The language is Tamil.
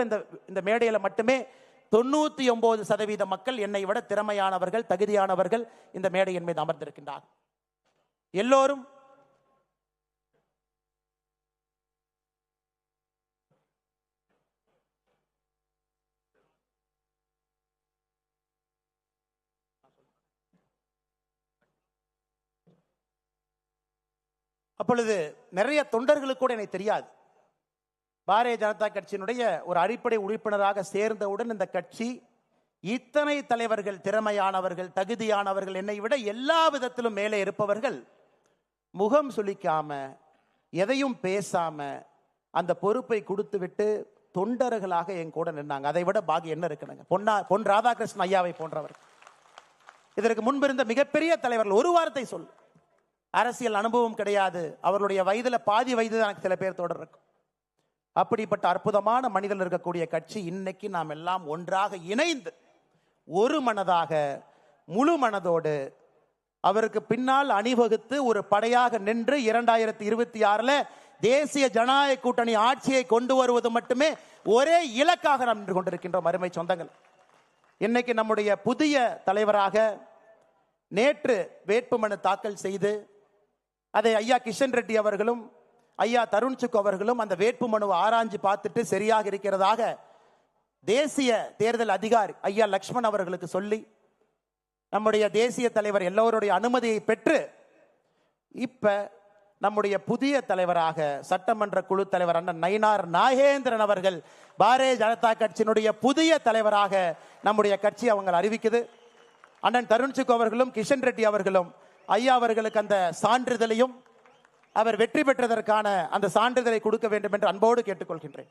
இருக்கிற இந்த மேடையில் மட்டுமே 99% மக்கள் என்னை விட திறமையானவர்கள், தகுதியானவர்கள் இந்த மேடையின் மீது அமர்ந்திருக்கின்றார். எல்லோரும் அப்பொழுது நிறைய தொண்டர்களுக்கு கூட எனக்கு தெரியாது. பாரதிய ஜனதா கட்சியினுடைய ஒரு அடிப்படை உறுப்பினராக சேர்ந்தவுடன் இந்த கட்சி இத்தனை தலைவர்கள், திறமையானவர்கள், தகுதியானவர்கள், என்னை விட எல்லா விதத்திலும் மேலே இருப்பவர்கள் முகம் சுளிக்காம எதையும் பேசாம அந்த பொறுப்பை கொடுத்து விட்டு தொண்டர்களாக என் கூட நின்னாங்க. அதை விட பாக்கி என்ன இருக்குனுங்க? பொன் ராதாகிருஷ்ணன் ஐயாவை போன்றவர், இதற்கு முன்பு இருந்த மிகப்பெரிய தலைவர்கள். ஒரு வார்த்தை சொல், அரசியல் அனுபவம் கிடையாது, அவருடைய வயதுல பாதி வயது தான் சில பேர் தொடர் இருக்கும். அப்படிப்பட்ட அற்புதமான மனிதர்கள் இருக்கக்கூடிய கட்சி இன்னைக்கு நாம் எல்லாம் ஒன்றாக இணைந்து ஒரு மனதாக முழு மனதோடு அவருக்கு பின்னால் அணிவகுத்து ஒரு படையாக நின்று 2026 தேசிய ஜனநாயக கூட்டணி ஆட்சியை கொண்டு வருவது மட்டுமே ஒரே இலக்காக நாம் நின்று கொண்டிருக்கின்றோம். அருமை சொந்தங்கள், இன்னைக்கு நம்முடைய புதிய தலைவராக நேற்று வேட்புமனு தாக்கல் செய்து அதை ஐயா கிஷன் ரெட்டி அவர்களும் ஐயா தருண் சுக் அவர்களும் அந்த வேட்புமனுவை ஆராய்ஞ்சு பார்த்துட்டு சரியாக இருக்கிறதாக தேசிய தேர்தல் அதிகாரி ஐயா லக்ஷ்மண் அவர்களுக்கு சொல்லி நம்முடைய தேசிய தலைவர் எல்லோருடைய அனுமதியை பெற்று இப்ப நம்முடைய புதிய தலைவராக சட்டமன்ற குழு தலைவர் அண்ணன் நயினார் நாகேந்திரன் அவர்கள் பாரதிய ஜனதா கட்சியினுடைய புதிய தலைவராக நம்முடைய கட்சி அவங்க அறிவிக்குது. அண்ணன் தருண் சுக் அவர்களும் கிஷன் ரெட்டி அவர்களும் ஐயா அவர்களுக்கு அந்த சான்றிதழையும் அவர் வெற்றி பெற்றதற்கான அந்த சான்றிதழை கொடுக்க வேண்டும் என்று அன்போடு கேட்டுக்கொள்கின்றேன்.